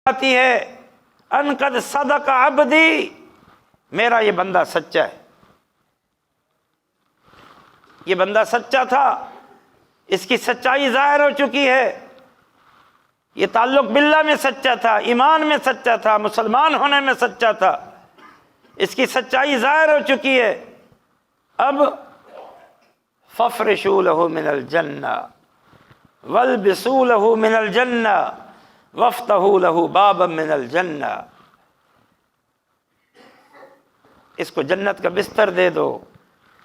آتی ہے ان قد صدق عبدی، میرا یہ بندہ سچا ہے، یہ بندہ سچا تھا، اس کی سچائی ظاہر ہو چکی ہے، یہ تعلق باللہ میں سچا تھا، ایمان میں سچا تھا، مسلمان ہونے میں سچا تھا، اس کی سچائی ظاہر ہو چکی ہے۔ اب فَافْرِشُوا لَهُ مِنَ الْجَنَّةِ وَالْبِسُوا لَهُ مِنَ الْجَنَّةِ وَافْتَحُوا لَهُ بَابًا مِنَ الْجَنَّةِ، اس کو جنت کا بستر دے دو،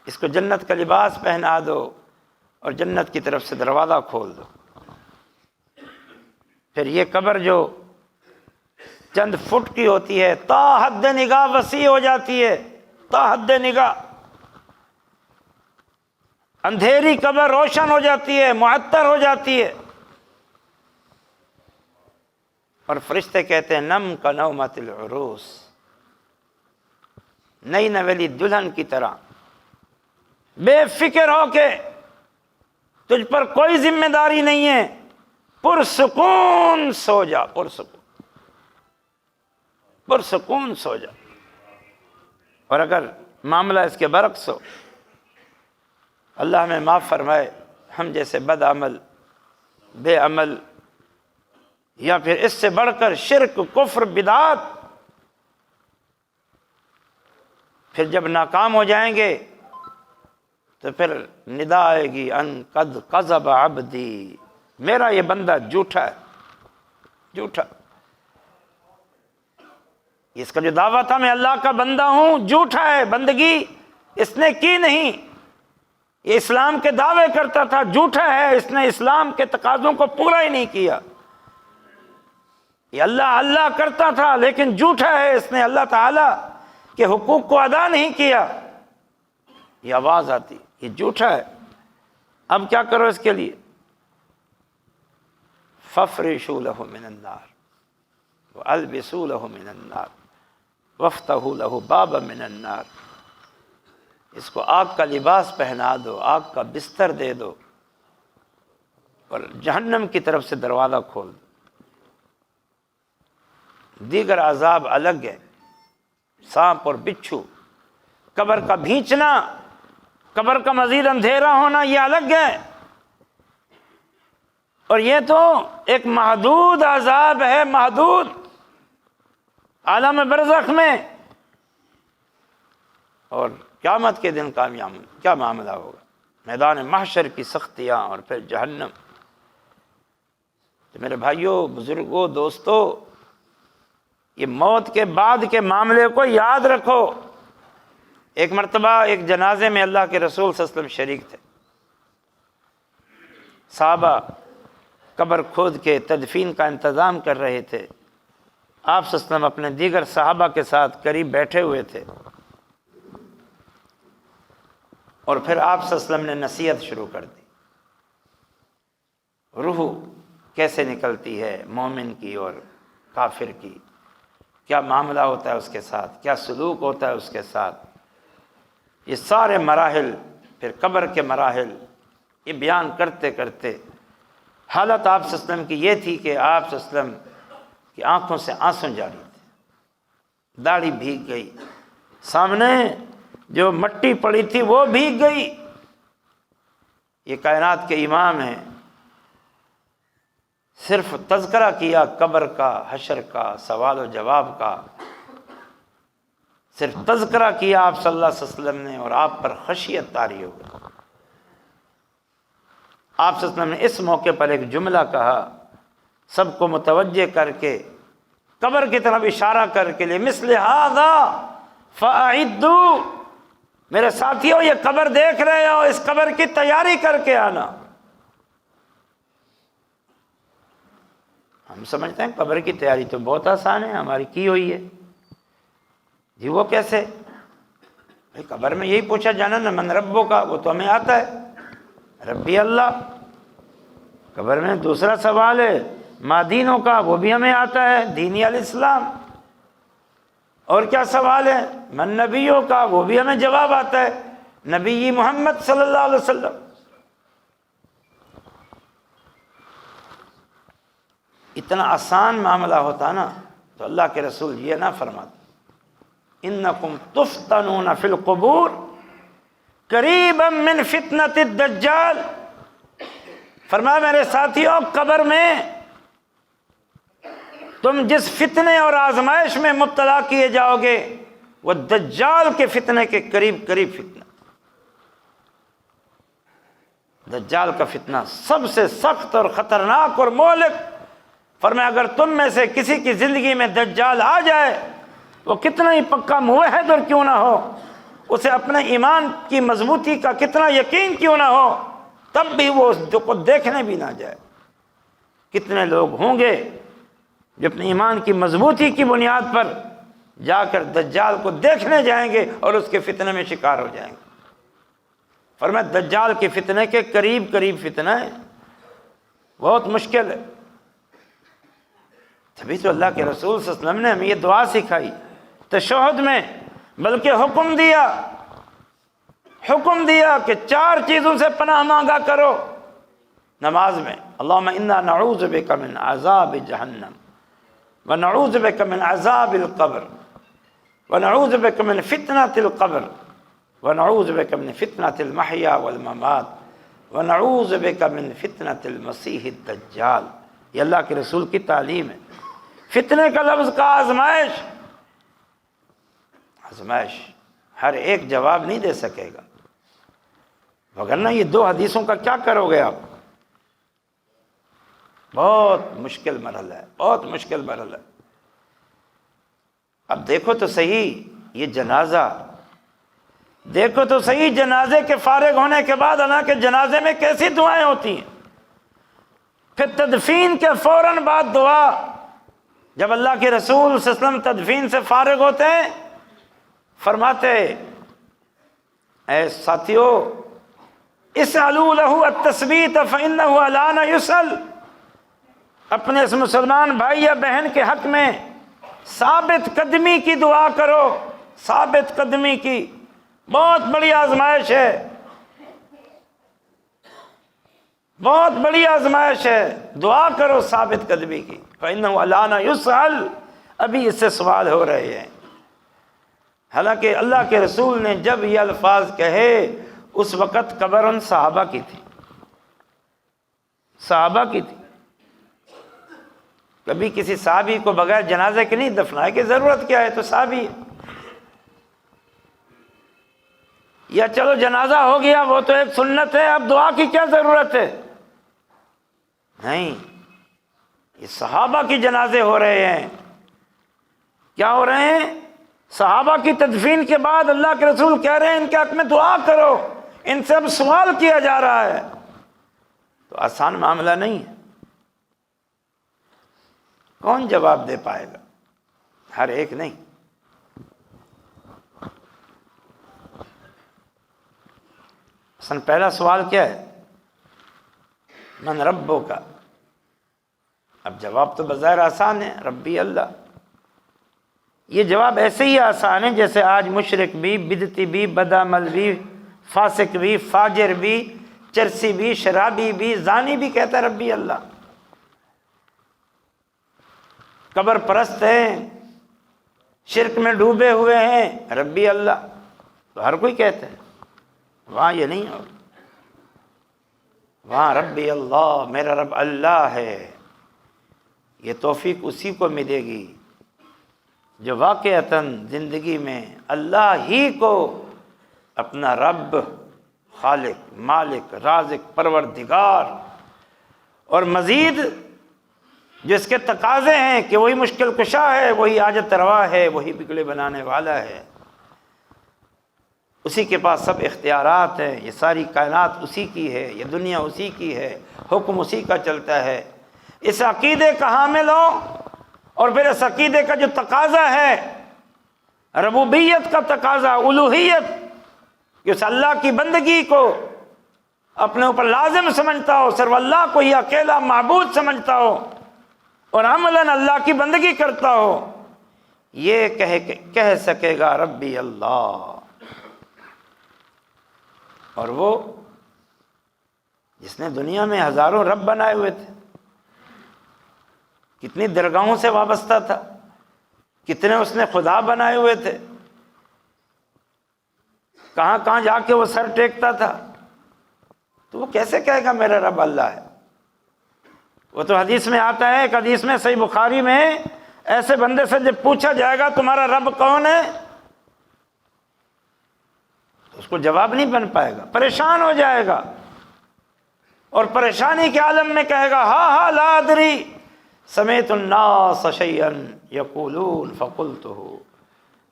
اس کو جنت کا لباس پہنا دو اور جنت کی طرف سے دروازہ کھول دو۔ پھر یہ قبر جو چند فٹ کی ہوتی ہے تا حد نگاہ وسیع ہو جاتی ہے، تا حد نگاہ، اندھیری قبر روشن ہو جاتی ہے، معطر ہو جاتی ہے، اور فرشتے کہتے ہیں نم کا نومت العروس، نئی نویلی دلہن کی طرح بے فکر ہو کے، تجھ پر کوئی ذمہ داری نہیں ہے، پرسکون سو جا، پرسکون سو جا۔ اور اگر معاملہ اس کے برعکس ہو، اللہ ہمیں معاف فرمائے، ہم جیسے بد عمل، بے عمل، یا پھر اس سے بڑھ کر شرک، کفر، بدعات، پھر جب ناکام ہو جائیں گے تو پھر ندا آئے گی ان قد کذب عبدی، میرا یہ بندہ جھوٹا ہے، جھوٹا، اس کا جو دعویٰ تھا میں اللہ کا بندہ ہوں، جھوٹا ہے، بندگی اس نے کی نہیں، یہ اسلام کے دعوے کرتا تھا، جھوٹا ہے، اس نے اسلام کے تقاضوں کو پورا ہی نہیں کیا، یہ اللہ اللہ کرتا تھا لیکن جھوٹا ہے، اس نے اللہ تعالی کے حقوق کو ادا نہیں کیا، یہ آواز آتی، یہ جھوٹا ہے۔ اب کیا کرو اس کے لیے؟ فَافْرِشُوا لَهُ مِنَ النَّارِ وَأَلْبِسُوا لَهُ مِنَ النَّارِ وَافْتَحُوا لَهُ بَابًا مِنَ النَّارِ، اس کو آگ کا لباس پہنا دو، آگ کا بستر دے دو اور جہنم کی طرف سے دروازہ کھول دو۔ دیگر عذاب الگ ہے، سانپ اور بچھو، قبر کا بھینچنا، قبر کا مزید اندھیرا ہونا، یہ الگ ہے، اور یہ تو ایک محدود عذاب ہے، محدود عالم برزخ میں، اور قیامت کے دن کیا معاملہ ہوگا، میدان محشر کی سختیاں اور پھر جہنم۔ تو میرے بھائیوں، بزرگوں، دوستو، یہ موت کے بعد کے معاملے کو یاد رکھو۔ ایک مرتبہ ایک جنازے میں اللہ کے رسول صلی اللہ علیہ وسلم شریک تھے، صحابہ قبر کھود کے تدفین کا انتظام کر رہے تھے، آپ صلی اللہ علیہ وسلم اپنے دیگر صحابہ کے ساتھ قریب بیٹھے ہوئے تھے، اور پھر آپ صلی اللہ علیہ وسلم نے نصیحت شروع کر دی، روح کیسے نکلتی ہے مومن کی اور کافر کی، کیا معاملہ ہوتا ہے اس کے ساتھ، کیا سلوک ہوتا ہے اس کے ساتھ، یہ سارے مراحل، پھر قبر کے مراحل، یہ بیان کرتے کرتے حالت آپ صلی اللہ علیہ وسلم کی یہ تھی کہ آپ صلی اللہ علیہ وسلم کی آنکھوں سے آنسو جاری تھے، داڑھی بھیگ گئی، سامنے جو مٹی پڑی تھی وہ بھیگ گئی۔ یہ کائنات کے امام ہیں، صرف تذکرہ کیا قبر کا، حشر کا، سوال و جواب کا، صرف تذکرہ کیا آپ صلی اللہ علیہ وسلم نے، اور آپ پر خشیت طاری ہو گئی۔ آپ صلی اللہ علیہ وسلم نے اس موقع پر ایک جملہ کہا، سب کو متوجہ کر کے، قبر کی طرف اشارہ کر کے، لِمِثْلِ هَذَا فَأَعِدُّوا، میرے ساتھیوں یہ قبر دیکھ رہے ہو، اس قبر کی تیاری کر کے آنا۔ ہم سمجھتے ہیں قبر کی تیاری تو بہت آسان ہے، ہماری کی ہوئی ہے جی، وہ کیسے؟ بھائی قبر میں یہی پوچھا جانا نا، من ربو کا، وہ تو ہمیں آتا ہے، ربی اللہ۔ قبر میں دوسرا سوال ہے ما دینوں کا، وہ بھی ہمیں آتا ہے، دینی الاسلام۔ اور کیا سوال ہے من نبیوں کا، وہ بھی ہمیں جواب آتا ہے، نبی محمد صلی اللہ علیہ وسلم۔ اتنا آسان معاملہ ہوتا نا تو اللہ کے رسول یہ نہ فرماتے انکم تفتنون فی القبور قریبا من فتنۃ الدجال، فرمایا میرے ساتھیوں قبر میں تم جس فتنے اور آزمائش میں مبتلا کیے جاؤ گے وہ دجال کے فتنے کے قریب قریب فتنہ۔ دجال کا فتنہ سب سے سخت اور خطرناک اور مہلک، فرمایا اگر تم میں سے کسی کی زندگی میں دجال آ جائے، وہ کتنا ہی پکا موحد اور کیوں نہ ہو، اسے اپنے ایمان کی مضبوطی کا کتنا یقین کیوں نہ ہو، تب بھی وہ اس کو دیکھنے بھی نہ جائے۔ کتنے لوگ ہوں گے جو اپنے ایمان کی مضبوطی کی بنیاد پر جا کر دجال کو دیکھنے جائیں گے اور اس کے فتنے میں شکار ہو جائیں گے۔ فرمایا دجال کے فتنے کے قریب قریب فتنہ ہے، بہت مشکل ہے۔ تبھی تو اللہ کے رسول صلی اللہ علیہ وسلم نے ہمیں یہ دعا سکھائی تشہد میں، بلکہ حکم دیا کہ 4 چیزوں سے پناہ مانگا کرو نماز میں۔ اللہم انا نعوذ بک من عذاب جہنم ونعوذ بک من عذاب القبر ونعوذ بک من فتنۃ القبر ونعوذ بک من فتنۃ المحیا والممات ونعوذ بک من فتنۃ المسیح الدجال۔ یہ اللہ کے رسول کی تعلیم ہے۔ فتنے کا لفظ کا آزمائش ہر ایک جواب نہیں دے سکے گا، وگرنہ یہ 2 حدیثوں کا کیا کرو گے آپ؟ بہت مشکل مرحلہ ہے، بہت مشکل مرحلہ ہے۔ اب دیکھو تو صحیح یہ جنازہ، دیکھو تو صحیح جنازے کے فارغ ہونے کے بعد اللہ کے جنازے میں کیسی دعائیں ہوتی ہیں۔ پھر تدفین کے فوراً بعد دعا، جب اللہ کے رسول صلی اللہ علیہ وسلم تدفین سے فارغ ہوتے ہیں فرماتے اے ساتھیو اسألوا له التثبیت فإنه الآن يسأل، اپنے اس مسلمان بھائی یا بہن کے حق میں ثابت قدمی کی دعا کرو، ثابت قدمی کی، بہت بڑی آزمائش ہے، بہت بڑی آزمائش ہے، دعا کرو ثابت قدمی کی۔ فإنه الآن يسأل، ابھی اس سے سوال ہو رہے ہیں۔ حالانکہ اللہ کے رسول نے جب یہ الفاظ کہے اس وقت قبر ان صحابہ کی تھی، صحابہ کی تھی۔ کبھی کسی صحابی کو بغیر جنازے کے نہیں دفنائے کہ ضرورت کیا ہے، تو صحابی ہے۔ یا چلو جنازہ ہو گیا وہ تو ایک سنت ہے، اب دعا کی کیا ضرورت ہے؟ نہیں، یہ صحابہ کی جنازے ہو رہے ہیں۔ کیا ہو رہے ہیں؟ صحابہ کی تدفین کے بعد اللہ کے رسول کہہ رہے ہیں ان کے حق میں دعا کرو، ان سے اب سوال کیا جا رہا ہے۔ تو آسان معاملہ نہیں ہے، کون جواب دے پائے گا؟ ہر ایک نہیں۔ اصل پہلا سوال کیا ہے؟ من ربو کا۔ اب جواب تو بظاہر آسان ہے، ربی اللہ۔ یہ جواب ایسے ہی آسان ہے جیسے آج مشرک بھی، بدعتی بھی، بدعمل بھی، فاسق بھی، فاجر بھی، چرسی بھی، شرابی بھی، زانی بھی کہتا ہے ربی اللہ۔ قبر پرست ہیں، شرک میں ڈوبے ہوئے ہیں، ربی اللہ، تو ہر کوئی کہتا ہے۔ وہاں یہ نہیں ہوگا، وہاں ربی اللہ، میرا رب اللہ ہے۔ یہ توفیق اسی کو ملے گی جو واقعتاً زندگی میں اللہ ہی کو اپنا رب، خالق، مالک، رازق، پروردگار، اور مزید جو اس کے تقاضے ہیں کہ وہی مشکل کشا ہے، وہی حاجت روا ہے، وہی بگڑے بنانے والا ہے، اسی کے پاس سب اختیارات ہیں، یہ ساری کائنات اسی کی ہے، یہ دنیا اسی کی ہے، حکم اسی کا چلتا ہے۔ اس عقیدے کا حامل ہو، اور پھر اس عقیدے کا جو تقاضا ہے، ربوبیت کا تقاضا، الوہیت، کہ اس اللہ کی بندگی کو اپنے اوپر لازم سمجھتا ہو، صرف اللہ کو ہی اکیلا معبود سمجھتا ہو، اور عملاً اللہ کی بندگی کرتا ہو، یہ کہہ سکے گا ربی اللہ۔ اور وہ جس نے دنیا میں ہزاروں رب بنائے ہوئے تھے، کتنی درگاہوں سے وابستہ تھا، کتنے اس نے خدا بنائے ہوئے تھے، کہاں کہاں جا کے وہ سر ٹیکتا تھا، تو وہ کیسے کہے گا میرا رب اللہ ہے؟ وہ تو حدیث میں آتا ہے، ایک حدیث میں صحیح بخاری میں، ایسے بندے سے جب پوچھا جائے گا تمہارا رب کون ہے، تو اس کو جواب نہیں بن پائے گا، پریشان ہو جائے گا، اور پریشانی کے عالم میں کہے گا ہاں ہاں لا ادری سمیت الناس شیئا یقولون فقلتہ،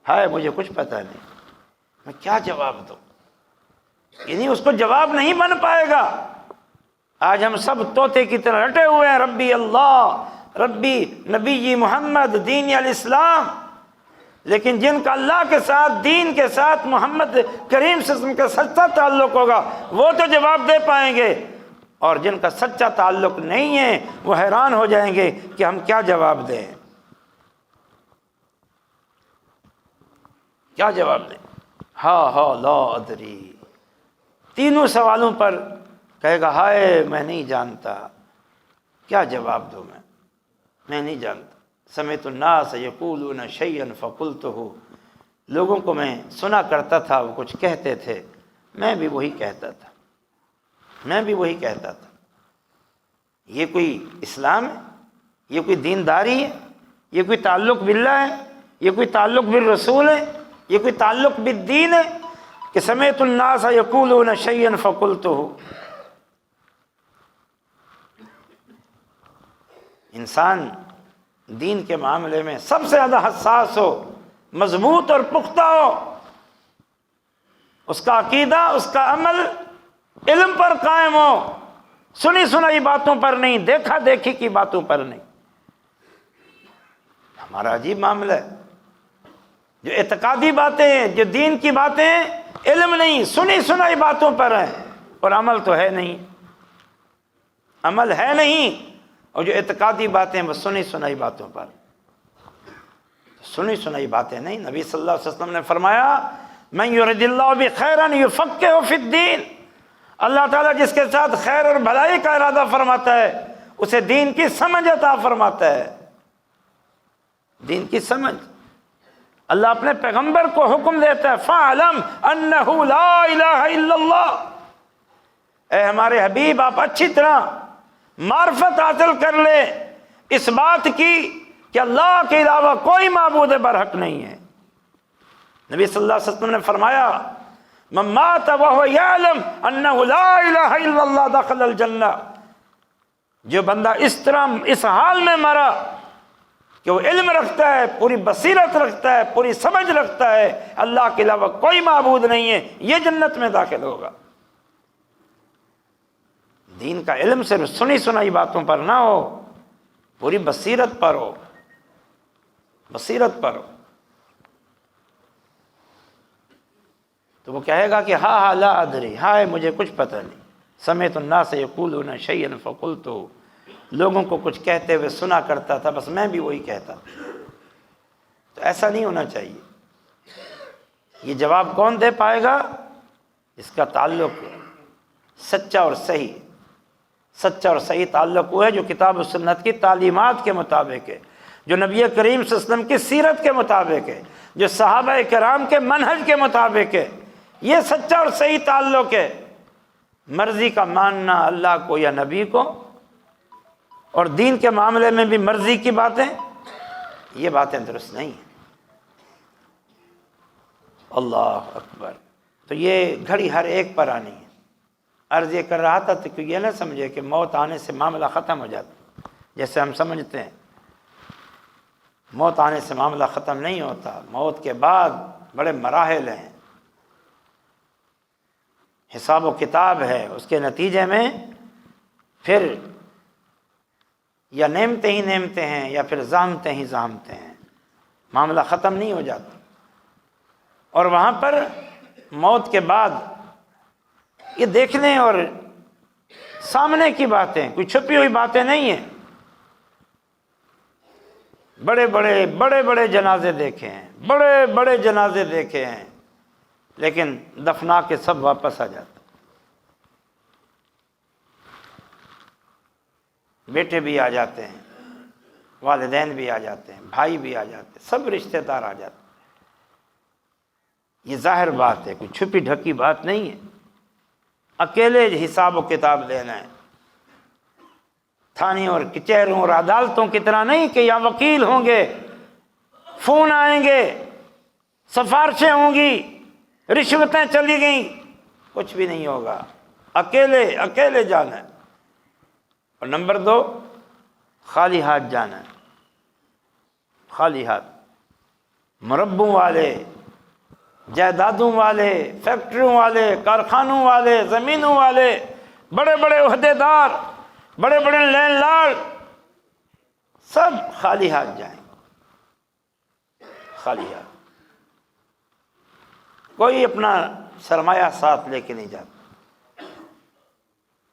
ہائے مجھے کچھ پتہ نہیں، میں کیا جواب دوں؟ یعنی اس کو جواب نہیں بن پائے گا۔ آج ہم سب طوطے کی طرح رٹے ہوئے ہیں، ربی اللہ، ربی نبی جی محمد، دین الاسلام، لیکن جن کا اللہ کے ساتھ، دین کے ساتھ، محمد کریم صلی اللہ علیہ وسلم کا سچا تعلق ہوگا وہ تو جواب دے پائیں گے، اور جن کا سچا تعلق نہیں ہے وہ حیران ہو جائیں گے کہ ہم کیا جواب دیں، کیا جواب دیں؟ ہاں ہاں لا ادری، تینوں سوالوں پر کہے گا ہائے میں نہیں جانتا، کیا جواب دوں میں نہیں جانتا۔ سمعت الناس یقولون شیئا فقلتہ، لوگوں کو میں سنا کرتا تھا وہ کچھ کہتے تھے، میں بھی وہی کہتا تھا، میں بھی وہی کہتا تھا۔ یہ کوئی اسلام ہے؟ یہ کوئی دینداری ہے؟ یہ کوئی تعلق باللہ ہے؟ یہ کوئی تعلق بالرسول ہے؟ یہ کوئی تعلق بالدین ہے کہ سمعت الناس یقولون شیئا فقلتہ؟ انسان دین کے معاملے میں سب سے زیادہ حساس ہو، مضبوط اور پختہ ہو، اس کا عقیدہ، اس کا عمل علم پر قائم ہو، سنی سنائی باتوں پر نہیں، دیکھا دیکھی کی باتوں پر نہیں۔ ہمارا عجیب معاملہ ہے، جو اعتقادی باتیں ہیں، جو دین کی باتیں ہیں، علم نہیں، سنی سنائی باتوں پر ہیں، اور عمل تو ہے نہیں، عمل ہے نہیں، اور جو اعتقادی باتیں وہ سنی سنائی باتوں پر، سنی سنائی باتیں نہیں۔ نبی صلی اللہ علیہ وسلم نے فرمایا من یرد اللہ بخیرا یفقہہ فی الدین، اللہ تعالیٰ جس کے ساتھ خیر اور بھلائی کا ارادہ فرماتا ہے اسے دین کی سمجھ عطا فرماتا ہے، دین کی سمجھ۔ اللہ اپنے پیغمبر کو حکم دیتا ہے فَاعْلَمْ أَنَّهُ لَا إِلَهَ إِلَّا اللَّهُ، اے ہمارے حبیب آپ اچھی طرح معرفت حاصل کر لے اس بات کی کہ اللہ کے علاوہ کوئی معبود برحق نہیں ہے۔ نبی صلی اللہ علیہ وسلم نے فرمایا من مات وهو يعلم انه لا الہ الا اللہ دخل الجنہ، جو بندہ اس طرح اس حال میں مرا کہ وہ علم رکھتا ہے، پوری بصیرت رکھتا ہے، پوری سمجھ رکھتا ہے اللہ کے علاوہ کوئی معبود نہیں ہے، یہ جنت میں داخل ہوگا۔ دین کا علم صرف سنی سنائی باتوں پر نہ ہو، پوری بصیرت پر ہو، بصیرت پر ہو۔ تو وہ کہے گا کہ ہاں ہاں لا ادری، ہائے مجھے کچھ پتہ نہیں، سمعت الناس یقولون شیئا فقلتہ، لوگوں کو کچھ کہتے ہوئے سنا کرتا تھا، بس میں بھی وہی کہتا تھا۔ تو ایسا نہیں ہونا چاہیے۔ یہ جواب کون دے پائے گا؟ اس کا تعلق سچا اور صحیح، سچا اور صحیح تعلق وہ ہے جو کتاب و سنت کی تعلیمات کے مطابق ہے، جو نبی کریم صلی اللہ علیہ وسلم کی سیرت کے مطابق ہے، جو صحابہ کرام کے منہج کے مطابق ہے، یہ سچا اور صحیح تعلق ہے۔ مرضی کا ماننا اللہ کو یا نبی کو، اور دین کے معاملے میں بھی مرضی کی باتیں، یہ باتیں درست نہیں ہیں۔ اللہ اکبر۔ تو یہ گھڑی ہر ایک پر آنی ہے۔ عرض یہ کر رہا تھا تو یہ نہ سمجھے کہ موت آنے سے معاملہ ختم ہو جاتا، جیسے ہم سمجھتے ہیں۔ موت آنے سے معاملہ ختم نہیں ہوتا، موت کے بعد بڑے مراحل ہیں، حساب و کتاب ہے، اس کے نتیجے میں پھر یا نعمتیں ہی نعمتیں ہیں یا پھر زحمتیں ہی زحمتیں ہیں، معاملہ ختم نہیں ہو جاتا۔ اور وہاں پر موت کے بعد یہ دیکھنے اور سامنے کی باتیں، کوئی چھپی ہوئی باتیں نہیں ہیں۔ بڑے بڑے جنازے دیکھے ہیں، بڑے بڑے جنازے دیکھے ہیں، لیکن دفنا کے سب واپس آ جاتے، بیٹے بھی آ جاتے ہیں، والدین بھی آ جاتے ہیں، بھائی بھی آ جاتے ہیں، سب رشتہ دار آ جاتے ہیں۔ یہ ظاہر بات ہے، کوئی چھپی ڈھکی بات نہیں ہے۔ اکیلے حساب و کتاب لینا ہے، تھانوں اور کچہریوں اور عدالتوں کی طرح نہیں کہ یہاں وکیل ہوں گے، فون آئیں گے، سفارشیں ہوں گی، رشوتیں چلی گئیں، کچھ بھی نہیں ہوگا۔ اکیلے جانا ہے۔ اور نمبر 2، خالی ہاتھ جانا ہے، خالی ہاتھ۔ مربوں والے، جائیدادوں والے، فیکٹریوں والے، کارخانوں والے، زمینوں والے، بڑے بڑے عہدیدار، بڑے بڑے لینڈ لارڈ، سب خالی ہاتھ جائیں، خالی ہاتھ۔ کوئی اپنا سرمایہ ساتھ لے کے نہیں جاتا۔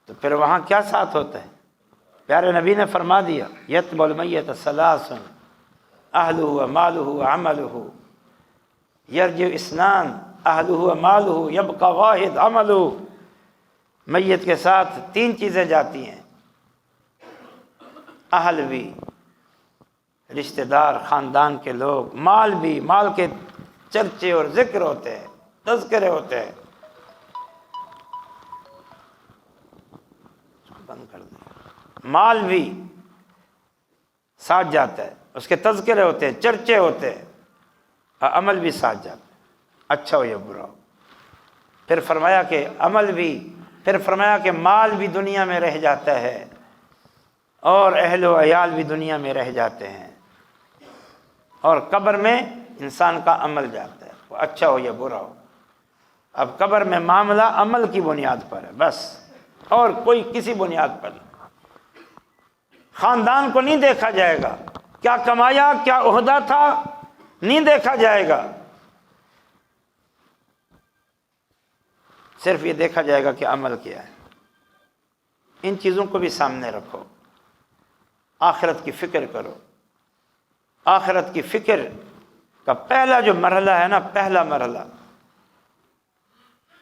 تو پھر وہاں کیا ساتھ ہوتا ہے؟ پیارے نبی نے فرما دیا، یتبع المیت ثلاث اہلہ ومالہ عملہ، یرجع اثنان اہلہ ومالہ یبقى واحد عملہ۔ میت کے ساتھ 3 چیزیں جاتی ہیں، اہل بھی، رشتہ دار خاندان کے لوگ، مال بھی، مال کے چرچے اور ذکر ہوتے ہیں، تذکرے ہوتے ہیں۔ بند کر دیں۔ مال بھی ساتھ جاتا ہے، اس کے تذکرے ہوتے ہیں، چرچے ہوتے ہیں، اور عمل بھی ساتھ جاتا ہے، اچھا ہو یا برا ہو۔ پھر فرمایا کہ عمل بھی، پھر فرمایا کہ مال بھی دنیا میں رہ جاتا ہے، اور اہل و عیال بھی دنیا میں رہ جاتے ہیں، اور قبر میں انسان کا عمل جاتا ہے، وہ اچھا ہو یا برا ہو۔ اب قبر میں معاملہ عمل کی بنیاد پر ہے بس، اور کوئی کسی بنیاد پر نہیں۔ خاندان کو نہیں دیکھا جائے گا، کیا کمایا، کیا عہدہ تھا، نہیں دیکھا جائے گا، صرف یہ دیکھا جائے گا کہ عمل کیا ہے۔ ان چیزوں کو بھی سامنے رکھو، آخرت کی فکر کرو۔ آخرت کی فکر کا پہلا جو مرحلہ ہے نا، پہلا مرحلہ،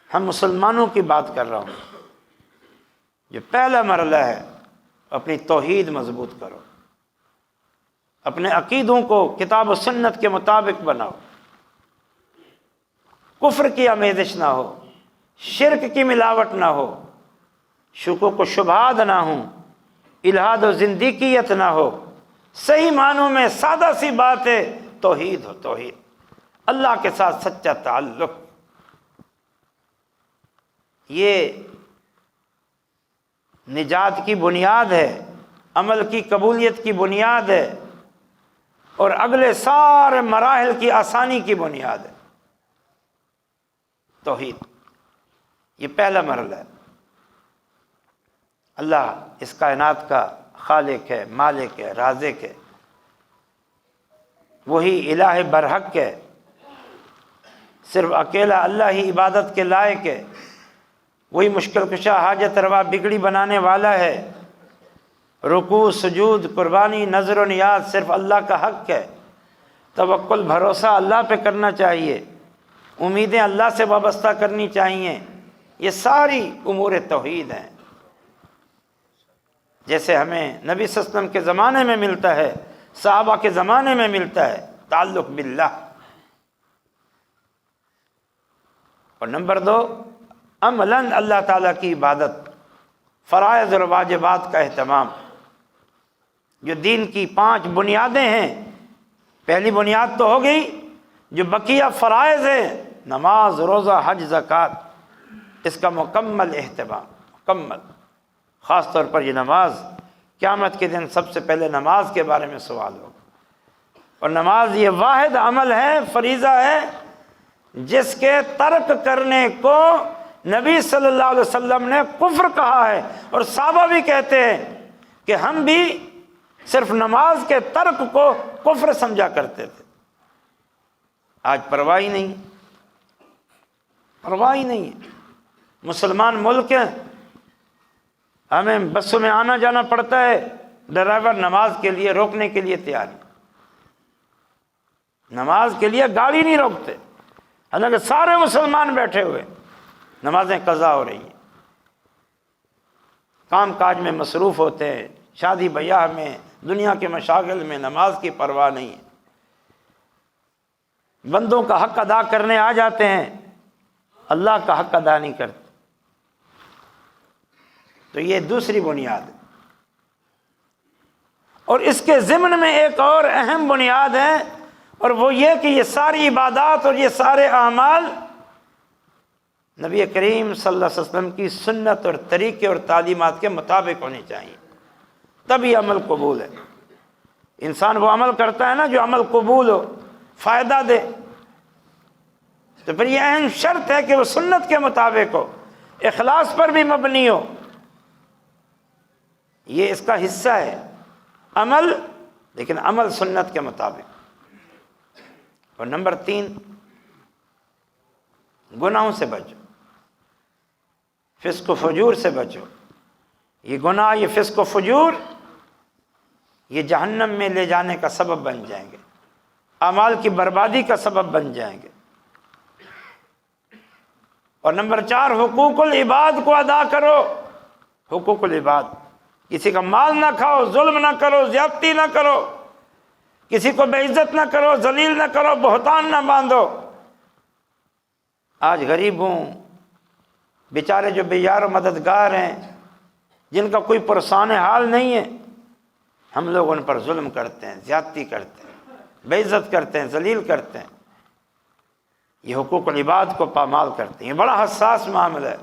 ہم مسلمانوں کی بات کر رہا ہوں، یہ پہلا مرحلہ ہے، اپنی توحید مضبوط کرو، اپنے عقیدوں کو کتاب و سنت کے مطابق بناؤ، کفر کی آمیزش نہ ہو، شرک کی ملاوٹ نہ ہو، شکوک و شبہات نہ ہوں، الہاد و زندیقیت نہ ہو، صحیح معنوں میں سادہ سی بات ہے، توحید ہو، توحید، اللہ کے ساتھ سچا تعلق۔ یہ نجات کی بنیاد ہے، عمل کی قبولیت کی بنیاد ہے، اور اگلے سارے مراحل کی آسانی کی بنیاد ہے، توحید۔ یہ پہلا مرحلہ ہے۔ اللہ اس کائنات کا خالق ہے، مالک ہے، رازق ہے، وہی الہ برحق ہے، صرف اکیلا اللہ ہی عبادت کے لائق ہے، وہی مشکل کشا، حاجت روا، بگڑی بنانے والا ہے۔ رکوع، سجود، قربانی، نظر و نیاز صرف اللہ کا حق ہے۔ توکل، بھروسہ اللہ پہ کرنا چاہیے، امیدیں اللہ سے وابستہ کرنی چاہیے۔ یہ ساری امور توحید ہیں، جیسے ہمیں نبی صلی اللہ علیہ وسلم کے زمانے میں ملتا ہے، صحابہ کے زمانے میں ملتا ہے، تعلق باللہ۔ اور نمبر 2، عملاً اللہ تعالیٰ کی عبادت، فرائض اور واجبات کا اہتمام۔ جو دین کی 5 بنیادیں ہیں، پہلی بنیاد تو ہو گئی، جو بقیہ فرائض ہیں، نماز، روزہ، حج، زکوٰۃ، اس کا مکمل اہتمام، مکمل۔ خاص طور پر یہ نماز، قیامت کے دن سب سے پہلے نماز کے بارے میں سوال ہوگا۔ اور نماز یہ واحد عمل ہے، فریضہ ہے، جس کے ترک کرنے کو نبی صلی اللہ علیہ وسلم نے کفر کہا ہے، اور صحابہ بھی کہتے ہیں کہ ہم بھی صرف نماز کے ترک کو کفر سمجھا کرتے تھے۔ آج پرواہ ہی نہیں، پرواہ ہی نہیں ہے۔ مسلمان ملک ہیں، ہمیں بسوں میں آنا جانا پڑتا ہے، ڈرائیور نماز کے لیے روکنے کے لیے تیار ہے، نماز کے لیے گاڑی نہیں روکتے، حالانکہ سارے مسلمان بیٹھے ہوئے، نمازیں قضا ہو رہی ہیں، کام کاج میں مصروف ہوتے ہیں، شادی بیاہ میں، دنیا کے مشاغل میں نماز کی پرواہ نہیں ہے، بندوں کا حق ادا کرنے آ جاتے ہیں، اللہ کا حق ادا نہیں کرتے۔ تو یہ دوسری بنیاد ہے۔ اور اس کے ضمن میں ایک اور اہم بنیاد ہے، اور وہ یہ کہ یہ ساری عبادات اور یہ سارے اعمال نبی کریم صلی اللہ علیہ وسلم کی سنت اور طریقے اور تعلیمات کے مطابق ہونی چاہیے، تبھی عمل قبول ہے۔ انسان وہ عمل کرتا ہے نا جو عمل قبول ہو، فائدہ دے، تو پھر یہ اہم شرط ہے کہ وہ سنت کے مطابق ہو، اخلاص پر بھی مبنی ہو۔ یہ اس کا حصہ ہے عمل، لیکن عمل سنت کے مطابق۔ اور نمبر 3، گناہوں سے بچو، فسق و فجور سے بچو۔ یہ گناہ، یہ فسق و فجور، یہ جہنم میں لے جانے کا سبب بن جائیں گے، اعمال کی بربادی کا سبب بن جائیں گے۔ اور نمبر 4، حقوق العباد کو ادا کرو۔ حقوق العباد، کسی کا مال نہ کھاؤ، ظلم نہ کرو، زیادتی نہ کرو، کسی کو بے عزت نہ کرو، ذلیل نہ کرو، بہتان نہ باندھو۔ آج غریبوں، بیچارے جو بے یار و مددگار ہیں، جن کا کوئی پرسان حال نہیں ہے، ہم لوگ ان پر ظلم کرتے ہیں، زیادتی کرتے ہیں، بے عزت کرتے ہیں، ذلیل کرتے ہیں۔ یہ حقوق العباد کو پامال کرتے ہیں۔ یہ بڑا حساس معاملہ ہے۔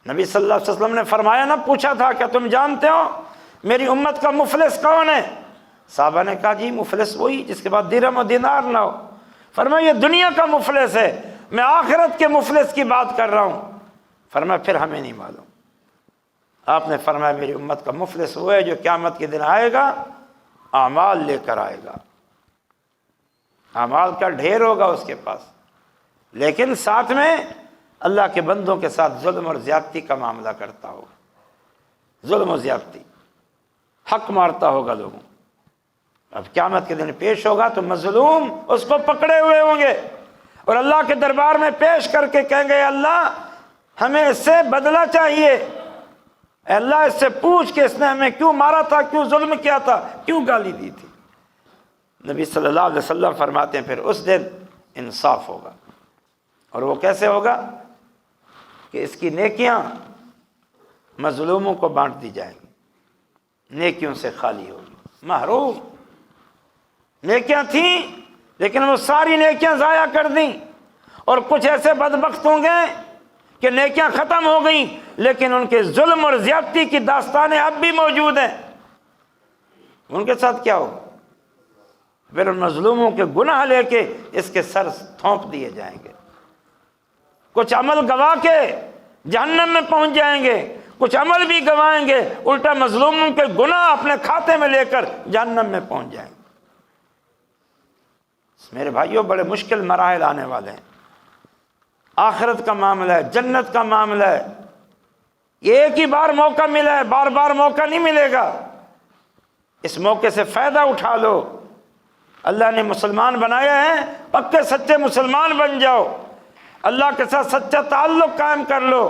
نبی صلی اللہ علیہ وسلم نے فرمایا نا، پوچھا تھا کہ تم جانتے ہو میری امت کا مفلس کون ہے؟ صحابہ نے کہا جی مفلس وہی جس کے بعد درہم و دینار نہ ہو۔ فرمایا یہ دنیا کا مفلس ہے، میں آخرت کے مفلس کی بات کر رہا ہوں۔ فرمایا پھر ہمیں نہیں معلوم۔ آپ نے فرمایا میری امت کا مفلس وہ ہے جو قیامت کے دن آئے گا، اعمال لے کر آئے گا، اعمال کا ڈھیر ہوگا اس کے پاس، لیکن ساتھ میں اللہ کے بندوں کے ساتھ ظلم اور زیادتی کا معاملہ کرتا ہوگا، ظلم و زیادتی، حق مارتا ہوگا لوگوں۔ اب قیامت کے دن پیش ہوگا تو مظلوم اس کو پکڑے ہوئے ہوں گے، اور اللہ کے دربار میں پیش کر کے کہیں گے اللہ ہمیں اس سے بدلہ چاہیے، اے اللہ اس سے پوچھ کہ اس نے ہمیں کیوں مارا تھا، کیوں ظلم کیا تھا، کیوں گالی دی تھی۔ نبی صلی اللہ علیہ وسلم فرماتے ہیں پھر اس دن انصاف ہوگا، اور وہ کیسے ہوگا کہ اس کی نیکیاں مظلوموں کو بانٹ دی جائیں گی، نیکیوں سے خالی ہوگی، محروم۔ نیکیاں تھیں لیکن وہ ساری نیکیاں ضائع کر دیں، اور کچھ ایسے بدبخت ہوں گے کہ نیکیاں ختم ہو گئیں لیکن ان کے ظلم اور زیادتی کی داستانیں اب بھی موجود ہیں۔ ان کے ساتھ کیا ہوگا؟ پھر ان مظلوموں کے گناہ لے کے اس کے سر تھونپ دیے جائیں گے۔ کچھ عمل گوا کے جہنم میں پہنچ جائیں گے، کچھ عمل بھی گوائیں گے، الٹا مظلوموں کے گناہ اپنے کھاتے میں لے کر جہنم میں پہنچ جائیں گے۔ میرے بھائیوں بڑے مشکل مراحل آنے والے ہیں، آخرت کا معاملہ ہے، جنت کا معاملہ ہے۔ یہ ایک ہی بار موقع ملا ہے، بار بار موقع نہیں ملے گا۔ اس موقع سے فائدہ اٹھا لو۔ اللہ نے مسلمان بنایا ہے، پکے سچے مسلمان بن جاؤ، اللہ کے ساتھ سچا تعلق قائم کر لو،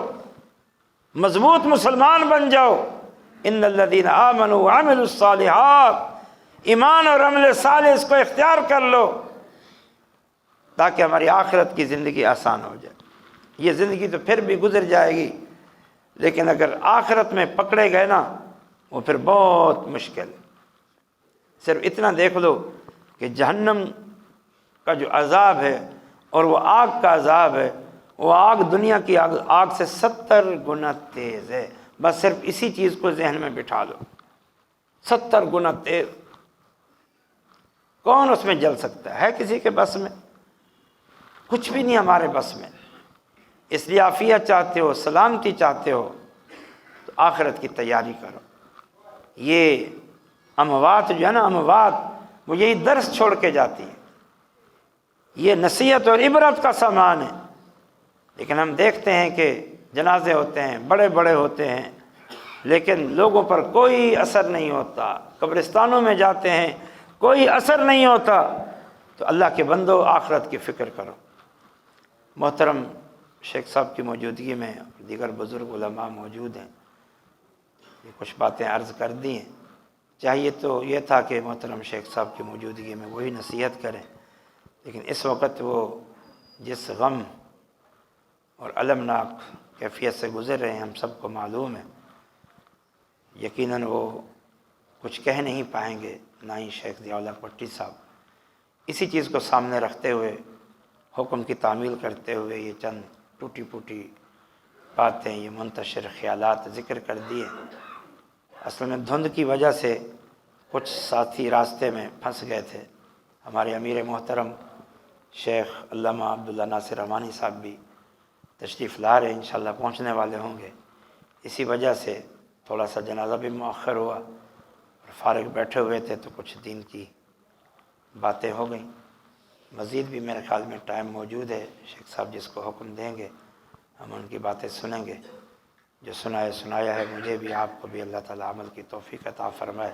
مضبوط مسلمان بن جاؤ۔ ان الذین آمنوا وعملوا الصالحات، ایمان اور عمل صالح اس کو اختیار کر لو تاکہ ہماری آخرت کی زندگی آسان ہو جائے۔ یہ زندگی تو پھر بھی گزر جائے گی، لیکن اگر آخرت میں پکڑے گئے نا وہ پھر بہت مشکل ہے۔ صرف اتنا دیکھ لو کہ جہنم کا جو عذاب ہے اور وہ آگ کا عذاب ہے، وہ آگ دنیا کی آگ سے 70 گنا تیز ہے۔ بس صرف اسی چیز کو ذہن میں بٹھا لو، 70 گنا تیز۔ کون اس میں جل سکتا ہے کسی کے بس میں؟ کچھ بھی نہیں ہمارے بس میں۔ اس لیے عافیت چاہتے ہو، سلامتی چاہتے ہو تو آخرت کی تیاری کرو۔ یہ اموات جو ہے نا، اموات وہ یہی درس چھوڑ کے جاتی ہیں، یہ نصیحت اور عبرت کا سامان ہے۔ لیکن ہم دیکھتے ہیں کہ جنازے ہوتے ہیں، بڑے بڑے ہوتے ہیں، لیکن لوگوں پر کوئی اثر نہیں ہوتا، قبرستانوں میں جاتے ہیں کوئی اثر نہیں ہوتا۔ تو اللہ کے بندو آخرت کی فکر کرو۔ محترم شیخ صاحب کی موجودگی میں دیگر بزرگ علماء موجود ہیں، یہ کچھ باتیں عرض کر دی ہیں۔ چاہیے تو یہ تھا کہ محترم شیخ صاحب کی موجودگی میں وہی نصیحت کریں، لیکن اس وقت وہ جس غم اور المناک کیفیت سے گزر رہے ہیں ہم سب کو معلوم ہے، یقیناً وہ کچھ کہہ نہیں پائیں گے، نہ ہی شیخ ضیاء اللہ بھٹی صاحب۔ اسی چیز کو سامنے رکھتے ہوئے، حکم کی تعمیل کرتے ہوئے یہ چند ٹوٹی پھوٹی باتیں، یہ منتشر خیالات ذکر کر دیے۔ اصل میں دھند کی وجہ سے کچھ ساتھی راستے میں پھنس گئے تھے۔ ہمارے امیر محترم شیخ علامہ عبداللہ ناصر رحمانی صاحب بھی تشریف لا رہے ہیں، انشاءاللہ پہنچنے والے ہوں گے۔ اسی وجہ سے تھوڑا سا جنازہ بھی مؤخر ہوا، اور فارغ بیٹھے ہوئے تھے تو کچھ دین کی باتیں ہو گئیں۔ مزید بھی میرے خیال میں ٹائم موجود ہے، شیخ صاحب جس کو حکم دیں گے ہم ان کی باتیں سنیں گے۔ جو سنایا ہے، مجھے بھی آپ کو بھی اللہ تعالیٰ عمل کی توفیق عطا فرمائے۔